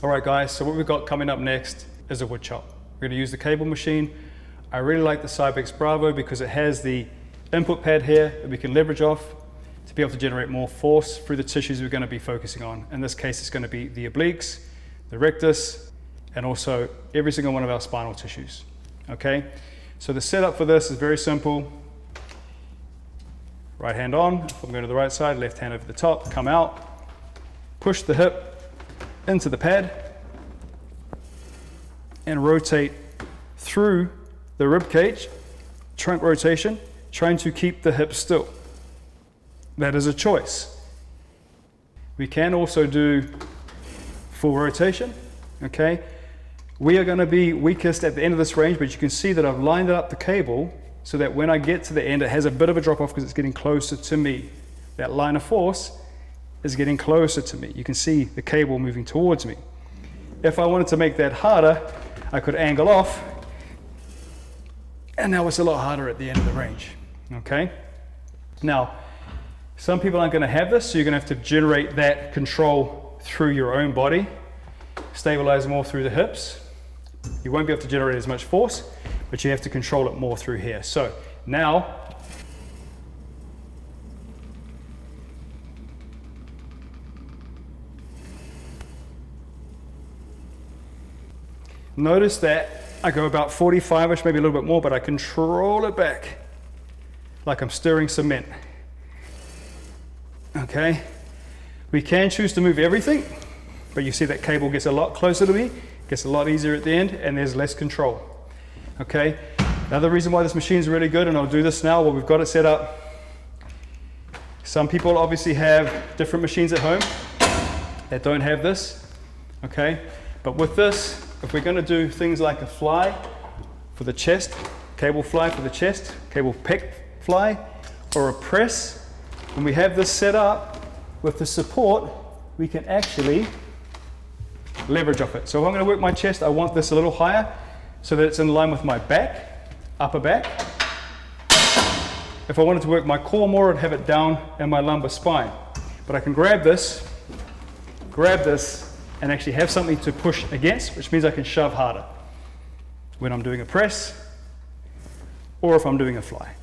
All right guys, so what we've got coming up next is a wood chop. We're gonna use the cable machine. I really like the Cybex Bravo because it has the input pad here that we can leverage off to be able to generate more force through the tissues we're gonna be focusing on. In this case, it's gonna be the obliques, the rectus, and also every single one of our spinal tissues, okay? So the setup for this is very simple. Right hand on, if I'm going to the right side, left hand over the top, come out, push the hip into the pad, and rotate through the rib cage, trunk rotation, trying to keep the hip still. That is a choice. We can also do full rotation, okay? We are going to be weakest at the end of this range, but you can see that I've lined up the cable so that when I get to the end, it has a bit of a drop off because it's getting closer to me. That line of force is getting closer to me. You can see the cable moving towards me. If I wanted to make that harder, I could angle off, and now it's a lot harder at the end of the range, okay? Now, some people aren't going to have this, so you're going to have to generate that control through your own body, stabilize more through the hips. You won't be able to generate as much force, but you have to control it more through here. So now, notice that I go about 45-ish, maybe a little bit more, but I control it back like I'm stirring cement. Okay, we can choose to move everything, but you see that cable gets a lot closer to me, gets a lot easier at the end, and there's less control. Okay, another reason why this machine is really good, and I'll do this now while we've got it set up. Some people obviously have different machines at home that don't have this, okay? But with this, if we're gonna do things like a fly for the chest, cable fly for the chest, cable pec fly, or a press, when we have this set up with the support, we can actually leverage off it. So if I'm going to work my chest, I want this a little higher so that it's in line with my back, upper back. If I wanted to work my core more, I'd have it down in my lumbar spine. But I can grab this, and actually have something to push against, which means I can shove harder when I'm doing a press or if I'm doing a fly.